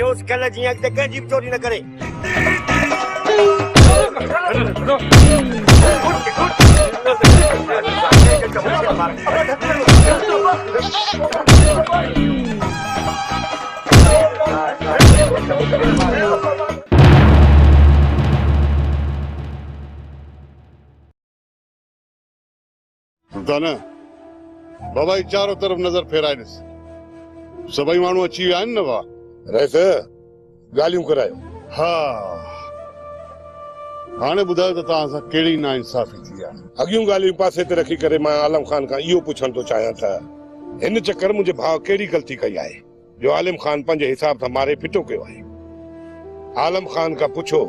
होश कल जियां ते कंहिंजी बि चोरी न करे। सुल्तान बाबा जी चारों तरफ नजर फेराए ॾिस, सभई माण्हू अची विया आहिनि न। वाह रहिस ॻाल्हियूं करायो। हा, हाणे ॿुधायो त तव्हां सां कहिड़ी नाइंसाफ़ी थी आहे। अॻियूं ॻाल्हियूं पासे ते रखी करे मां आलम खान खां इहो पुछण थो चाहियां त हिन चक्कर मुंहिंजे भाउ कहिड़ी ग़लती कई आहे जो आलिम खान पंहिंजे हिसाब सां मारे फिटो कयो आहे। आलम खान खां पुछो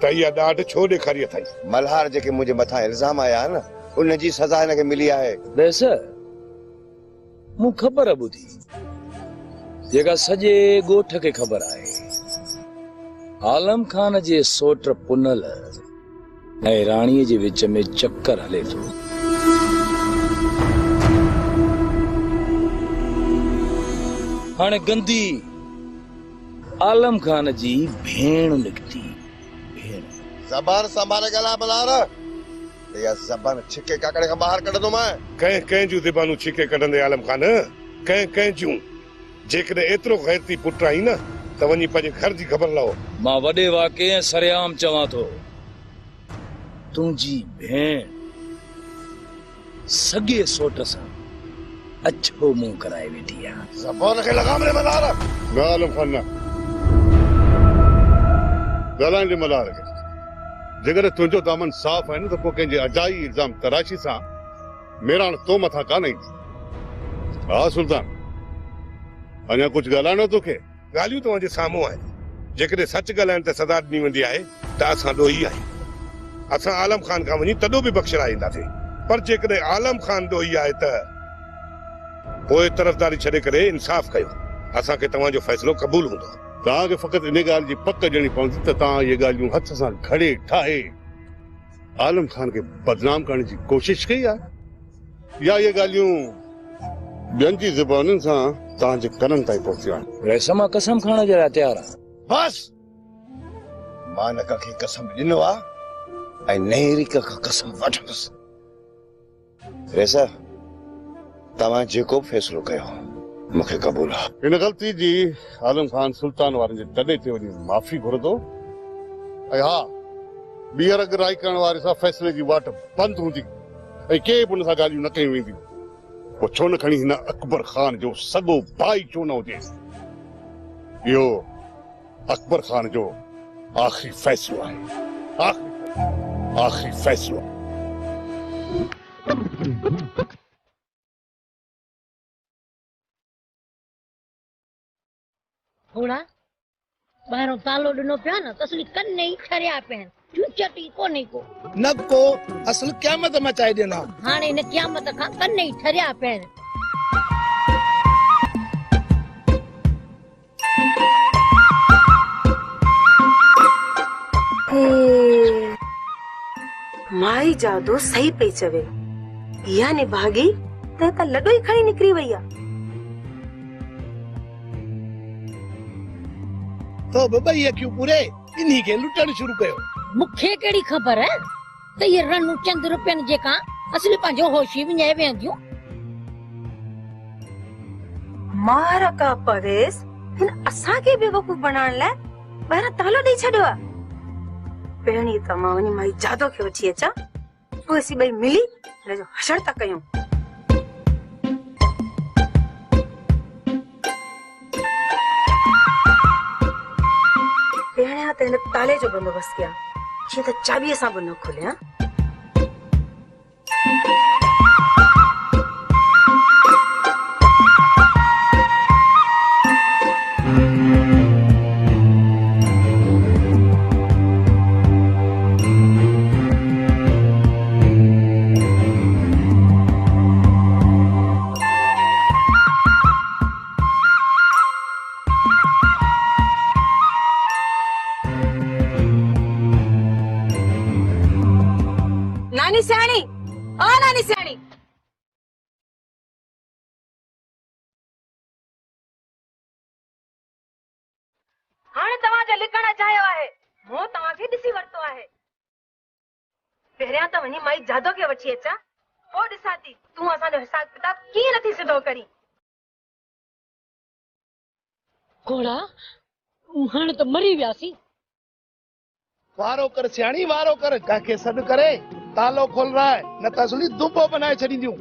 त इहा ॾाढ छो ॾेखारी अथई। मल्हार जेके मुंहिंजे मथां इल्ज़ाम आया न, उनजी सज़ा हिनखे मिली आहे। वैसे मूं ख़बर ॿुधी जेका सॼे ॻोठ खे ख़बर आहे, आलम खान जे सोट पुनल ऐं राणीअ जे विच में चक्कर हले थो। हाणे गंदी आलम खान जी भेण निकिती। ज़बान संभाले ॻाल्हाए मल्हार, इहा ज़बान छिके काकड़े खां ॿाहिरि कढंदो मां। कंहिं जूं ज़बानूं छिके कढंदे आलम खान, कंहिं जूं। जेकॾहिं एतिरो गैरती पुट आई न त वञी पंहिंजे घर जी ख़बर लहो। मां वॾे वाक़े ऐं सरेआम चवां थो, तुंहिंजी भेण सॻे सोट सां अछो मुंहुं कराए वेठी आहे। ज़बान खे लगाम रे मल्हार। न आलम खान न ॻाल्हाइण ॾे मल्हार खे। जेकॾहिं तुंहिंजो दामन साफ़ आहे न त पोइ कंहिंजे अजाई इल्ज़ाम तराशी सां मेराण तो मथां कान ईंदी। हा सुल्तान, अञा कुझु ॻाल्हाइणो तोखे? ॻाल्हियूं तव्हांजे साम्हूं आहिनि। जेकॾहिं सच ॻाल्हाइण ते सज़ा ॾिनी वेंदी आहे त असां ॾोही आहियूं। असां आलम खान खां वञी तॾो बि बख़्शराईंदासीं, पर जेकॾहिं आलम खान ॾोही आहे त पोइ तरफ़दारी छॾे करे इंसाफ़ कयो। असांखे तव्हांजो फ़ैसिलो क़बूल हूंदो। तव्हांखे फ़क़ति इन ॻाल्हि जी पक ॾियणी पवंदी त तव्हां इहे ॻाल्हियूं हथ सां घड़े ठाहे आलम खान खे बदनाम करण जी कोशिश कई आहे, या इहे ॻाल्हियूं ॿियनि जी ज़बानुनि सां तव्हांजे कननि ताईं पहुचियूं आहिनि। वैसे मां कसम खणण जे लाइ तयारु आहियां। बस मां न खे कसम ॾिनो आहे ऐं नहरी खां कसम वठंदुसि। रेसा, तव्हां जेको फ़ैसिलो कयो मूंखे क़बूल आहे। इन ग़लती जी आलम खान सुल्तान वारनि जे दॾे ते वञी माफ़ी घुरंदो ऐं हा, ॿीहर अॻु राई करण वारे सां फ़ैसिले जी वाट बंदि हूंदी ऐं के बि हुन सां ॻाल्हियूं न कयूं वेंदियूं। पोइ छो न खणी हिन अकबर खान जो सॻो भाई छो न हुजे। इहो अकबर खान जो आख़िरी फ़ैसिलो आहे। आख़िरी फ़ैसिलो। थोड़ा ॿाहिरों तालो ॾिनो पिया न त असली कन ई ठरिया पिया आहिनि। चूचट ई कोन्हे को न को असल क़यामत मचाए ॾिना। हाणे हिन क़यामत खां कन ई ठरिया पिया आहिनि। माई जादू सही पई चवे, इहा निभागी त लॾो ई खणी निकिरी वई आहे। तो बॿई अखियूं पूरे इन्ही खे लुटण शुरू कयो। मूंखे कहिड़ी ख़बर है त ये रनू चंद रुपयनि जेका असली पंहिंजो होश ई विञाए वेंदियूं। मारा का परवेज़ हिन असांखे बेवकूफ़ बनाइण लाइ ॿाहिरां तालो ॾेई छॾियो आहे। पहिरीं त मां वञी माई जादू खे वठी अचां, पोइ असीं ॿई मिली हिन जो हशर था कयूं। पहिरियां त हिन ताले जो बंदोबस्तु कयां, जीअं त चाबीअ सां बि न खुले। हा, नानी सियाणी, ओ नानी सियाणी। हाणे तव्हांजो लिखण चाहियो आहे मूं तव्हांखे ॾिसी वरितो आहे पहिरियां त वञी माई जादो खे वठी अचां पोइ ॾिसां थी तूं असांजो हिसाब किताब कीअं नथी सिधो करी घोड़ा हाणे त मरी वियासीं वारो कर सियाणी वारो कर काके सॾु करे तालो खोल रहा है न त असली दुबो बनाए छॾींदियूं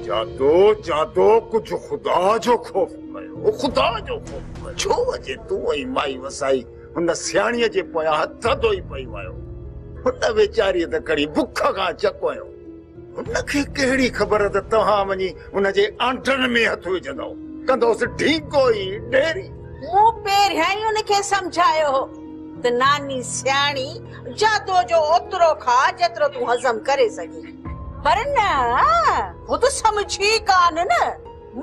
जादो जादो कुछ खुदा जो खौफ कयो खुदा जो खौफ कयो छो अजे तू ऐं माई वसाई हुन सियाणीअ जे पोयां हथ धोई पई वियो हुन वेचारीअ त कड़ी बुख खां चकोयो हुनखे कहिड़ी ख़बर त तव्हां वञी हुनजे आंटनि में हथ विझंदो कंदोसि ढींको ई ढेरी मूं पहिरियां ई हुनखे सम्झायो त नानी सियाणी जादो जो ओतिरो खा जेतिरो तूं हज़म करे सघीं पर न वो तो समझी कान न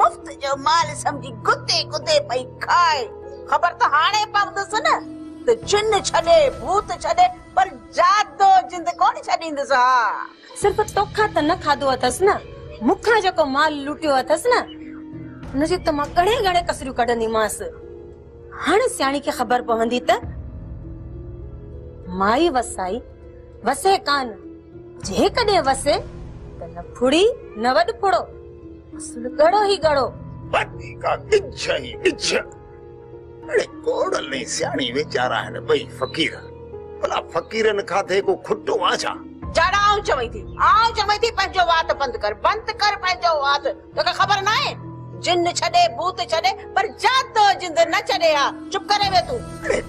मुफ्त जो माल समझी गुदे गुदे पई खाए खबर तो हाणे पवंदस न तो जिन छड़े भूत छड़े पर जादो जिंद कोन छड़ींदस हा सिर्फ तोखा त न खाधो अथस न मुखा जेको माल लूटियो अथस न हुनजे त मां घणे घणे कसरियूं कढंदीमांस हाणे सियाणी खे ख़बर पवंदी त माई वसाई वसे कान जे कॾहिं वसे त न फुड़ी न वॾ फुड़ो असुल गड़ो ही गड़ो बनी का इच्छा ही इच्छा अरे कोड़ल नहीं सियाणी वेचारा है भाई फकीर भला फकीरन खाधे को खुट्टो आछा जड़ा आऊं चवई थी पंजो वात बंद कर पंजो वात तोखे खबर ना है जिन छड़े भूत छड़े पर जादो जिंद न छड़े आ चुप करे वे तू अरे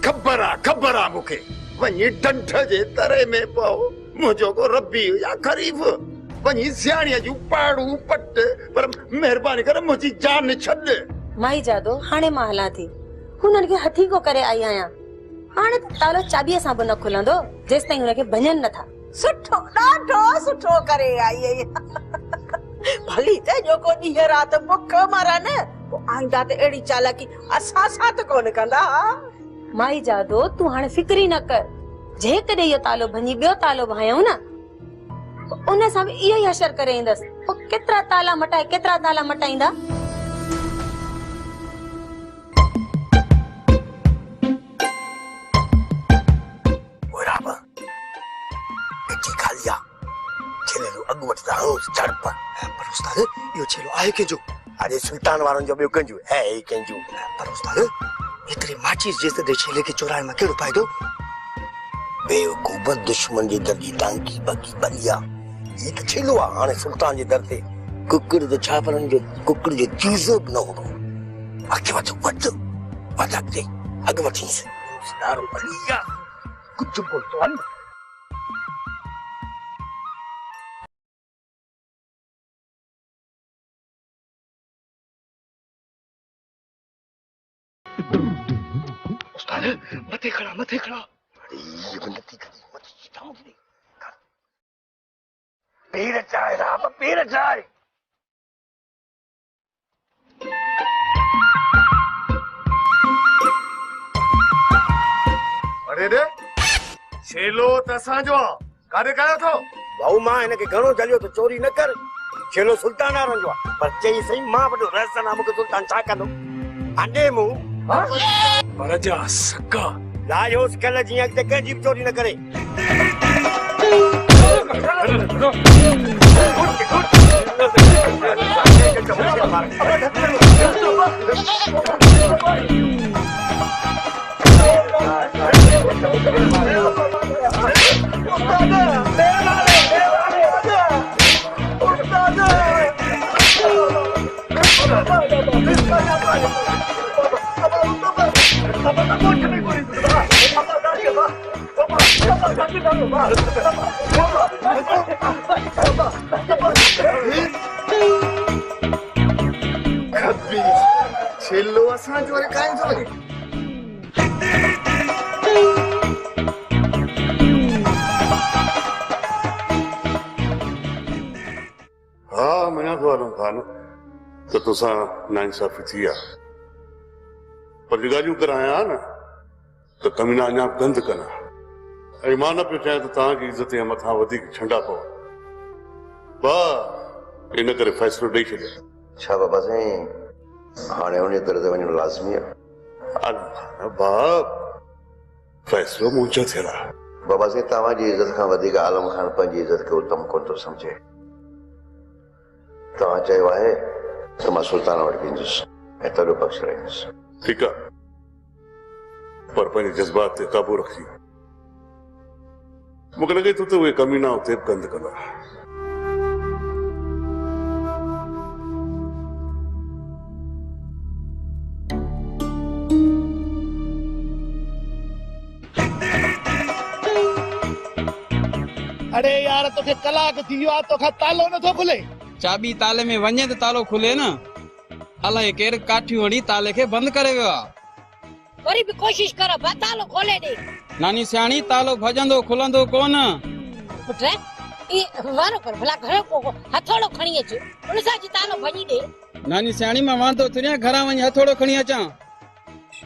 खबर आ मुखे वनी डंठ जे तरे में पाओ मुझो को रब्बी या खरीफ वनी सियाणी जू पाड़ू पट पर मेहरबानी कर मुझी जान छड माई जादो हाणे मां हलां थी हुननि खे हथी को करे आई आहियां हाणे त तालो चाबीअ सां बि न खुलंदो जेसि ताईं हुनखे भञनि नथा सुठो ॾाढो सुठो करे आई आई भली त जेको ॾींहं राति बुख मरन पोइ आईंदा त अहिड़ी चालाकी असां सां त कोन कंदा माई जादो तूं हाणे फिक्र ई न कर जेकॾहिं इहो तालो भञी ॿियो तालो भायूं न उन सां बि इहो ई असर करे ईंदसि पोइ केतिरा ताला मटाईंदा पर उस्ताद यो छेलो आहे केजो अरे सुल्तान वारन जो बियो कंजू है ही कंजू पर उस्ताद इतरी माचिस जेसे दे छेले के चोराए में केड़ो फायदो बेवकूफ दुश्मन जी दर्जी टांकी बाकी बलिया ये तो छेलो हाने सुल्तान जी दर ते कुकुर जो छापरन जो कुकुर जो चीजो न हो आके वच दे अग वठी सारो बलिया कुछ बोल तो अन मथे खड़ा अरे ये बंदती करी मत चिताऊं दे पेड़ चाय रहा पेड़ चाय अरे रे छेलो तसा जो कारे कायो थो भाऊ मां इनके घणो जलियो तो चोरी न कर छेलो सुल्तान आरन जो पर चई सही मां बडो रहसन नाम के सुल्तान छा कंदो अंडे मु पर जा सका लायोस कल जिया के कंजी चोरी न करे छेलो असां जो काई जो हाँ मना तो आलम खान तो तुसा नाइंसाफी थी आ पर गालियूं कराया ना तो कमीना अञा बंद कना ऐं मां न पियो चाहियां त तव्हांजी इज़त जे मथां वधीक छंडा पवनि। इन करे फ़ैसिलो ॾेई छॾियो। छा बाबा साईं हाणे उन दर ते वञणु लाज़मी आहे? फ़ैसिलो मुंहिंजो थियल आहे। बाबा साईं तव्हांजी इज़त खां वधीक आलम खान पंहिंजी इज़त खे उत्तम कोन थो सम्झे। तव्हां चयो आहे त मां सुल्तान वटि वेंदुसि ऐं तॾहिं बख़्श रहंदुसि। ठीकु आहे, पर पंहिंजे जज़्बात ते क़ाबू रखी। मूंखे लॻे थो त उहे कमीना उते बि गंद कंदा। अरे यार तोखे कलाक थी वियो आहे, तोखां तालो नथो खुले। चाबी ताले में वञे त तालो खुले न। अलाए केरु काठियूं हणी ताले खे बंदि करे वियो आहे। वरी बि कोशिश कर बा तालो खोले दे। नानी सियाणी तालो भॼंदो खुलंदो कोन। पुट ई वारो कर भला घर को हथोड़ो खणी अच, उन सां जी तालो भॼी दे। नानी सियाणी मां वांदो थुरिया घरां वञी हथोड़ो खणी अचां।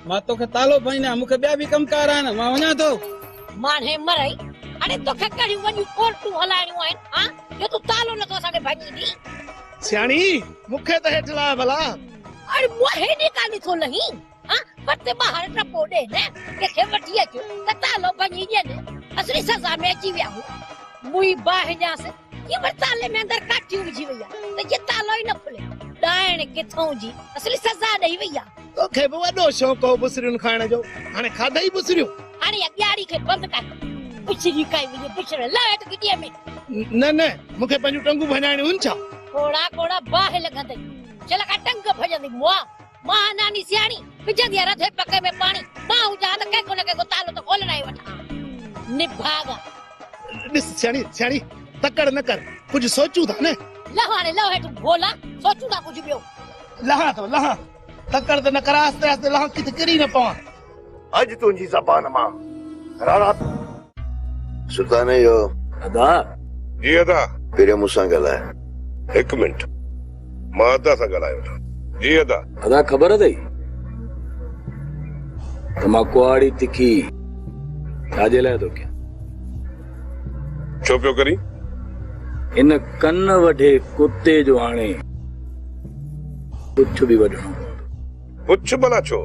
मां तोखे तालो भॼना, मूंखे ॿिया बि कमकार आहिनि, मां वञां थो। माने मरई अरे तोखे कहिड़ियूं वञियूं कोर्टूं हलाइणियूं आहिनि हां जो तूं तालो नथो असांखे भॼी ॾी। सियाणी मूंखे त हेठि लाइ भला। अरे मूं हेॾे काॾे थो लही हां पते ॿाहिरि टपो ॾे न कंहिंखे वठी अचो त तालो भॼी ॾियनि। असली सज़ा में अची विया हूं मुई बाहिजांसि ये वरी ताले में अंदरि काठियूं विझी वई आहे त ये तालो ई न खुले। ॾाइण किथां जी असली सज़ा ॾेई वई आहे। तोखे बि वॾो शौक़ु हो बुसरियुनि खाइण जो, हाणे खाधई बुसरियूं। हाणे ॻाड़ी खे बंदि कर। बुछड़ी काई वई बुछड़ लाइट गिटीअ में। न न मूंखे पंहिंजूं टंगूं भॼाइणियूं आहिनि छा? कोड़ा कोड़ा बाहि लॻंदई चल का टंग भॼंदी मां नानी सियाणी विझंदी आहे रधे पके में पाणी। मां हुजां त कंहिंको न कंहिंको तालो त खोलणा ई वठां। निभागा ॾिस सियाणी तकड़ न कर, कुझु सोचूं था न। लहाणे लहे तूं भोला सोचूं था कुझु ॿियो। लहां तकड़ त न कर, आस्ते आस्ते लहां किथे किरी न पवां। अॼु तुंहिंजी ज़बान मां राणा सुल्तान जो अदा जी अदा पहिरियों मूंसां ॻाल्हाए। हिकु मिंट मां अदा सां ॻाल्हायो था। जी अदा अदा ख़बर अथई त मां कुआड़ी तिखी छाजे लाइ थो कयां? छो पियो करी? इन कन वढे कुत्ते जो हाणे पुछ बि वढणो पुछ भला छो?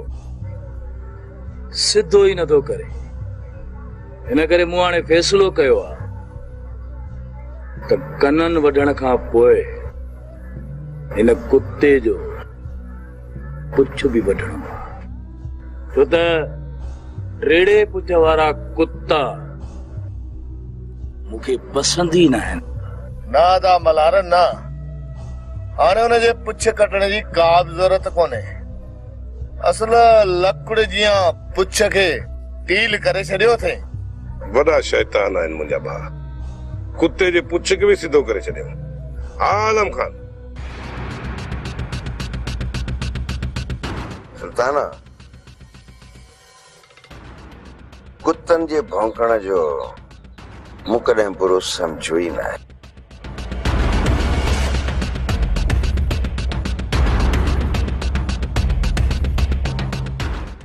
सिधो ई नथो करे। इन करे मूं हाणे फ़ैसिलो कयो आहे त कननि वढण खां पोइ इन कुत्ते जो पुछ बि वढणो आहे, छो त टेड़े पुछ वारा कुत्ता मूंखे पसंदि ई न आहिनि। ना दा मलारन ना, हाणे हुनजे पुछ कटण जी का बि ज़रूरत कोन्हे। असल लकड़ जीअं पुछ खे टील करे छॾियो अथई। वॾा शैतान आहिनि मुंहिंजा भाउ, कुत्ते जे पुछ खे बि सिधो करे छॾियो। आलम खान सुल्ताना कुत्तनि जे भौंकण जो मूं कॾहिं बुरो सम्झो ई न आहे।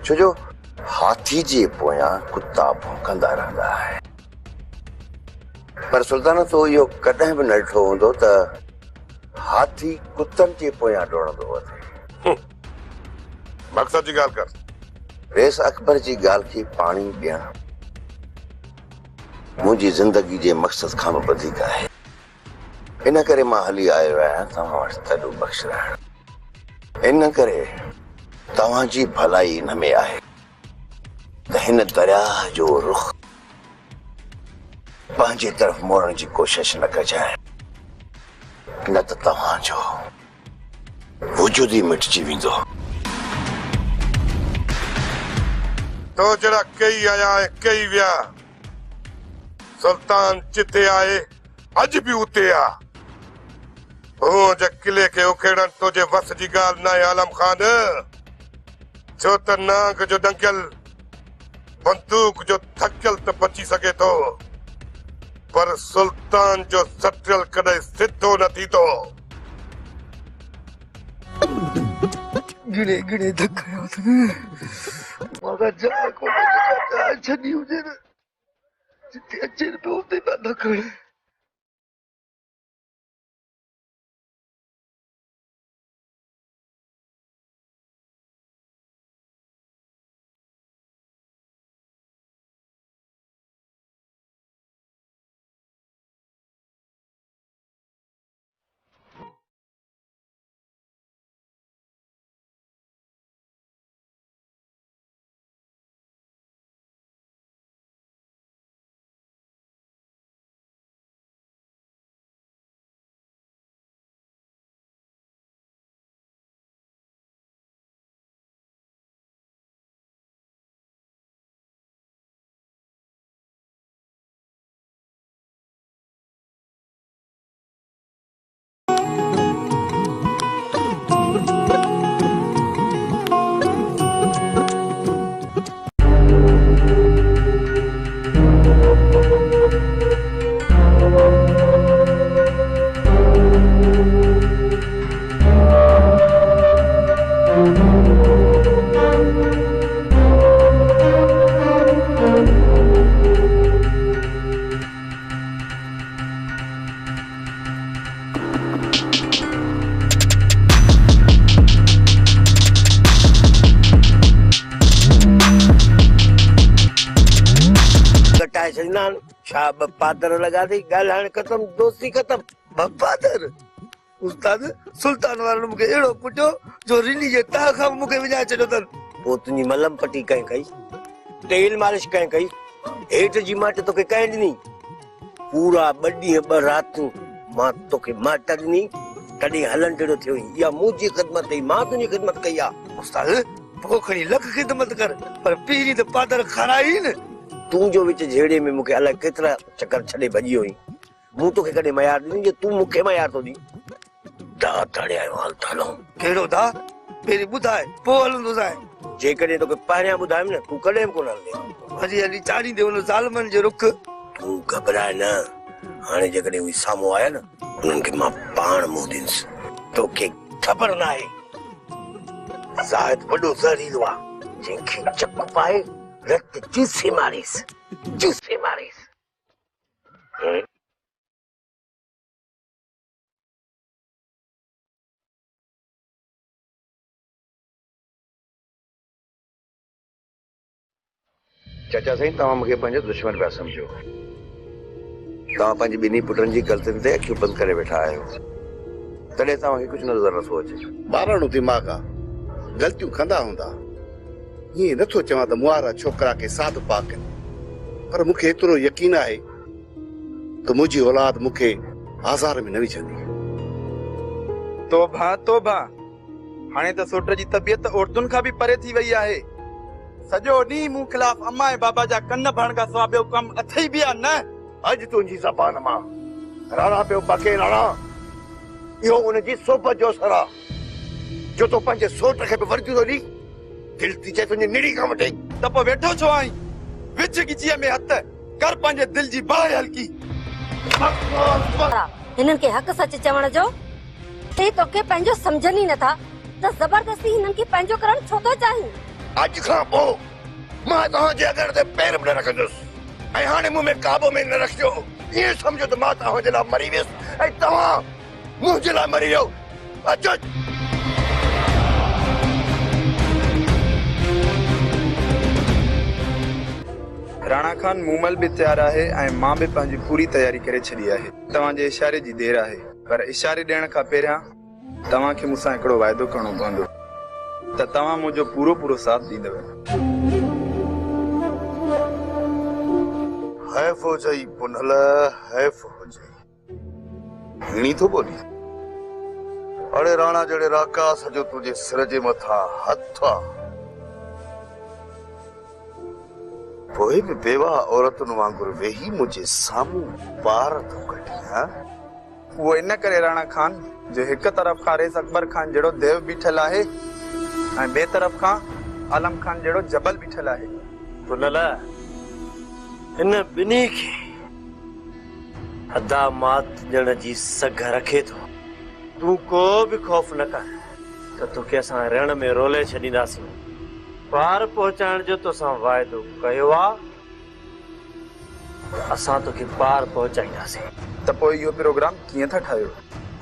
छो जो हाथी जे पोयां कुत्ता भौंकंदा रहंदा आहिनि, पर सुल्तान तो इहो कॾहिं बि न ॾिठो हूंदो त हाथी कुत्तनि जे पोयां डोड़ंदो वञे। मक़सद जी ॻाल्हि कर। रेस अकबर जी ॻाल्हि खे पाणी ॾियण मुंहिंजी ज़िंदगी जे मक़सद खां बि वधीक आहे। इन करे मां हली आयो आहियां तव्हां वटि तॾो बख़्श रहण। इन करे तव्हांजी भलाई हिन में आहे त हिन दरिया जो रुख पंहिंजे तरफ़ मोड़ण जी कोशिश न कजाए, न त तव्हांजो वजूद ई मिटिजी वेंदो। तो जरा कई आया है कई विया। सुल्तान जिते आए अज भी उते आ। ओ जे किले के उखेड़न तो जे वस जी गाल ना आलम खान, छो त नाग जो डंकल बंदूक जो थकल त बची सके तो, पर सुल्तान जो सटल कदे सिद्धो न थी तो। गिणे गिणे धक्का मगर जा को छडी हुजे न जिते अचे पियो उते बंदि कर। शाब पादर लगा दी गालान खत्म दोस्ती खत्म बपादर उस्ताद सुल्तान वारन मुके एड़ो पुटो जो रिनी जे ता खा मुके विजा चलो तन पोतनी मलम पट्टी कई तेल मालिश कई हेठ जी माट तो के कई नहीं पूरा बड्डी ब रात मां तो के माट नहीं कदी हलन टेड़ो थियो या मुजी खिदमत ही मां तुनी खिदमत कईया उस्ताद पोखड़ी लख खिदमत कर पर पीरी तो पादर खराई न तू जो विच झेड़े में मुके अलग केतरा चक्कर छड़े भजी हुई मु तो के कदे मयार दी जे तू मुके मयार तो दी दा तड़े आयो हाल थालो केड़ो दा मेरी बुधाए पो हलंदो जाए जे कदे तो के पहिरिया बुधायम न तू कदे कोन हले हजी हली चाड़ी दे उन जालमन जे रुख तू घबराए ना हाने जे कदे वी सामो आया न उनन के मां पाण मोदिंस तो के खबर ना है शायद बड़ो जहरीलो आ जेके चक्कू पाए रक्त चूसे मारिस चाचा साईं तव्हां मूंखे पंहिंजो दुश्मन पिया सम्झो तव्हां पंहिंजी ॿिन्ही पुटनि जी ग़लतियुनि ते अखियूं बंदि करे वेठा आहियो तॾहिं तव्हांखे कुझु नज़र नथो अचे ॿारहं दिमाग़ आ ग़लतियूं कंदा हूंदा ये नथो चवां त मुआरा छोकरा के साथ पाक पर मूंखे एतिरो यकीन आहे त मुंहिंजी औलाद मूंखे आज़ार में न विझंदी तौबा तौबा हाणे त सोट जी तबियत औरतुनि खां बि परे थी वई आहे सॼो ॾींहुं मूं खिलाफ़ अम्मा ऐं बाबा जा कन भरण खां सवाइ ॿियो कमु अथई बि आहे न अॼु तुंहिंजी ज़बान मां राणा पियो बके राणा इहो उनजी सोबत जो असर आहे जो तो पंहिंजे सोट खे बि वर्तियूं थो ॾी दिल थी चए तुंहिंजी निड़ी खां वठे त पोइ वेठो छो आहीं विच गिचीअ में हथ कर पंहिंजे दिल जी बाहि हल्की हिननि खे हक़ सच चवण जो ते तोखे पंहिंजो सम्झनि ई नथा त ज़बरदस्ती हिननि खे पंहिंजो करण छो थो चाहीं अॼु खां पोइ मां तव्हांजे अगरि ते पेर बि न रखंदुसि ऐं हाणे मूं में काबो में न रखिजो ईअं सम्झो त मां तव्हांजे लाइ मरी वियुसि ऐं तव्हां मुंहिंजे लाइ मरी वियो अचो राणा खान मूमल भी तैयार है ऐं मां भी पंहिंजी पूरी तैयारी करे छड़ी है तव्हांजे इशारे जी देर है पर इशारे ॾियण खां पहिरियां तव्हांखे मूंसां हिकिड़ो वाइदो करणो पवंदो त तव्हां मुंहिंजो पूरो पूरो साथ ॾींदव हैफ हो जाई पुनल हैफ हो जाई हिणी थो बोली अड़े राणा जड़े राकास जो तुझे सिर जे मथा हथ आ पोइ बि बेवा औरतुनि वांगुरु वेही मुंहिंजे साम्हूं पार थो कढी हा वो इन करे राणा खान जो एक तरफ खां रेस अकबर खान जड़ो देव बीठल है ऐं बे तरफ खां आलम खान जड़ो जबल बीठल है पुनल इन बिनी के अदा मात ॾियण जी सघ रखे थो तू को भी खौफ न कर त तोखे असां रण में रोले छॾींदासीं पार पहुचाइण जो तोसां वाइदो कयो आ असां तोखे पार पहुचाईंदासीं। त पोइ इहो प्रोग्राम कीअं था ठाहियो?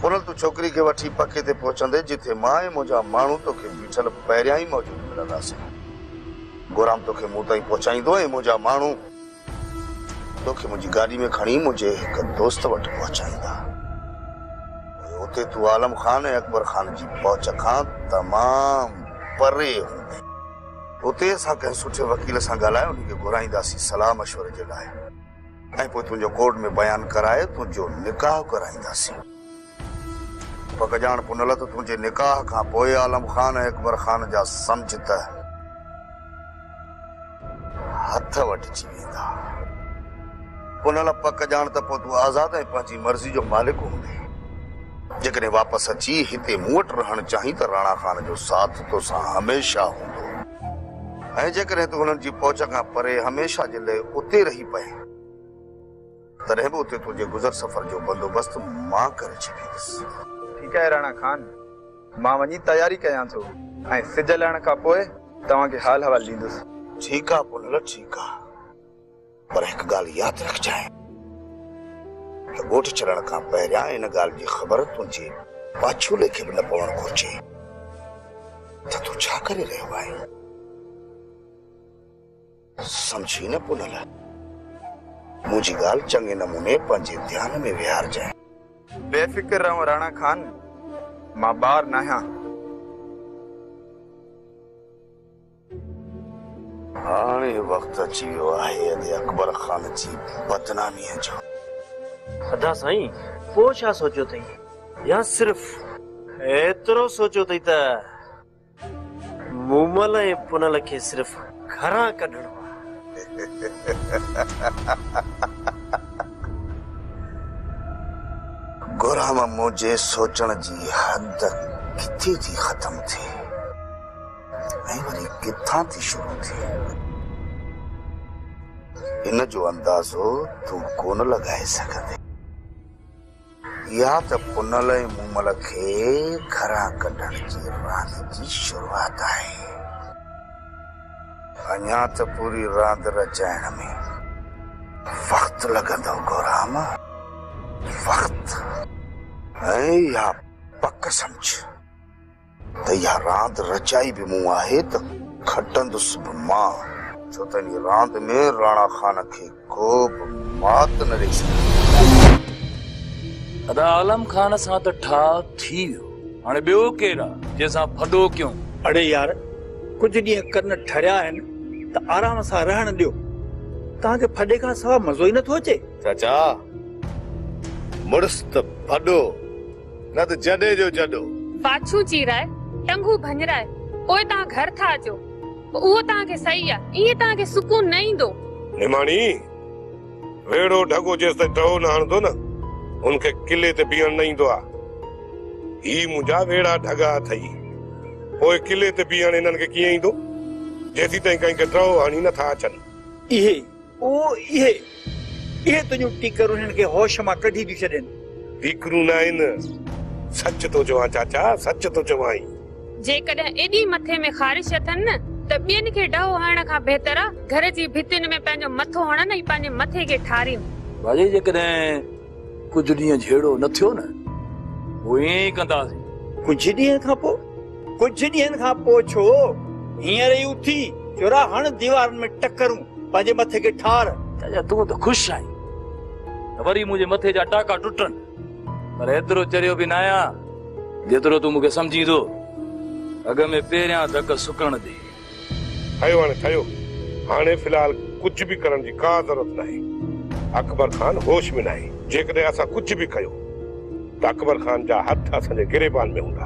पुनल तूं छोकिरी खे वठी पके ते पहुचंदे जिथे मां ऐं मुंहिंजा माण्हू तोखे बीठल पहिरियां ई मौजूद मिलंदासीं। गोराम तोखे मूं ताईं पहुचाईंदो ऐं मुंहिंजा माण्हू तोखे मुंहिंजी गाॾी में खणी मुंहिंजे हिकु दोस्त वटि पहुचाईंदा। उते तूं आलम खान ऐं अकबर खान जी पहुच खां तमामु परे हूंदे। उते असां कंहिं सुठे वकील सां ॻाल्हाए उनखे घुराईंदासीं सलाह मशवरे जे लाइ ऐं पोइ तुंहिंजो कोर्ट में बयानु कराए तुंहिंजो निकाह कराईंदासीं। पक ॼाण पुनल त तुंहिंजे निकाह खां पोइ आलम खान ऐं अकबर खान जा सम्झ त हथ वटिजी वेंदा। पुनल पक ॼाण त पोइ तूं आज़ाद ऐं पंहिंजी मर्ज़ी जो मालिक हूंदे। जेकॾहिं वापसि अची हिते मूं वटि रहणु चाहीं त राणा खान जो साथ तोसां हमेशा हूंदो ऐं जेकॾहिं तूं हुननि जी पहुच खां परे हमेशा जे लाइ उते रही पए तॾहिं बि उते तुंहिंजे गुज़र सफ़र जो बंदोबस्तु मां करे छॾींदुसि। ठीकु आहे राणा खान, मां वञी तयारी कयां थो ऐं सिज लहण खां पोइ तव्हांखे हाल हवाल ॾींदुसि। ठीकु आहे पुनल, ठीकु आहे, पर हिकु ॻाल्हि यादि रखजांइ त ॻोठ छॾण खां पहिरियां इन ॻाल्हि जी ख़बर तुंहिंजे पाछूले खे बि न पवणु घुरिजे त तूं छा करे रहियो आहीं। सम्झी न पुनल? मुंहिंजी ॻाल्हि चङे नमूने पंहिंजे ध्यान में विहारजांइ। बेफ़िक्र रहो राणा खान, मां ॿार न आहियां। हाणे वक़्तु अची वियो आहे अकबर खान जी बदनामीअ जो। सदा साईं, पोइ छा सोचियो अथई? या सिर्फ़ एतिरो सोचियो अथई त मूमल ऐं पुनल खे सिर्फ़ घरां कढणो आहे? गुराम, मुंहिंजे सोचण जी हद किथे थी ख़तम थिए ऐं वरी किथां थी शुरू थिए इन जो अंदाज़ो तूं कोन लॻाए सघंदे। या त पुनल ऐं मूमल खे घरां कढण जी रांदि जी शुरूआत आहे। अञा त पूरी रांदि रचाइण में वक़्तु लॻंदो गोराम, वक़्तु। ऐं या पक सम्झ त इहा रांदि रचाई बि मूं आहे त खटंदुसि बि मां, छो त इन रांदि में राणा खान खे को बि मात न ॾेई सघंदो। अदा आलम खान सां त ठाह थी वियो, हाणे ॿियो केरु आहे जंहिंसां फॾो कयूं? अड़े यार, कुझु ॾींहं कन ठरिया आहिनि त आराम सां रहण ॾियो। तव्हांखे फॾे खां सवाइ मज़ो ई नथो अचे? चाचा, मुड़ुस त फॾो न त जॾे जो जॾो। बाछू चीराए, टंगू भंजराए, पोइ तव्हां घर था अचो, उहो तव्हांखे सही आहे। ईअं तव्हांखे सुकून न ईंदो। निमाणी, वेड़ो ढगो जेसि ताईं टहो न हणंदो न, उनखे किले ते बीहण न ईंदो आहे। ही मुंहिंजा वेड़ा ढगा अथई, पोइ किले ते बीहण इन्हनि खे कीअं ईंदो जेसी ताईं कंहिंखे टहो हणी नथा अचनि। इहे तुंहिंजूं टीकरूं हिननि खे होश मां कढी थियूं छॾनि। टीकरूं न आहिनि, सच थो चवां चाचा, सच थो चवां। जेकॾहिं एॾी मथे में ख़ारिश अथनि न त ॿियनि खे ॾहो हणण खां बहितर आहे घर जी भितियुनि में पंहिंजो मथो हणनि ऐं पंहिंजे मथे खे ठारीनि। भाॼी जेकॾहिं कुझु ॾींहं झेड़ो न थियो न, पोइ ईअं ई कंदासीं। कुझु ॾींहनि खां पोइ छो? हींअर ई उथी चोरा हण दीवारनि में टकरूं, पंहिंजे मथे खे ठार। चाचा, तूं त ख़ुशि आहीं, वरी मुंहिंजे मथे जा टाका टुटनि, पर एतिरो चरियो बि न आहियां जेतिरो तूं मूंखे सम्झींदो। अॻ में पहिरियां धक सुकण दे। ठहियो हाणे ठहियो, हाणे फ़िलहाल कुझु बि करण जी का ज़रूरत न आहे। अकबर खान होश में न आहे। जेकॾहिं असां कुझु बि कयो त अकबर खान जा हथ असांजे गिरेबान में हूंदा।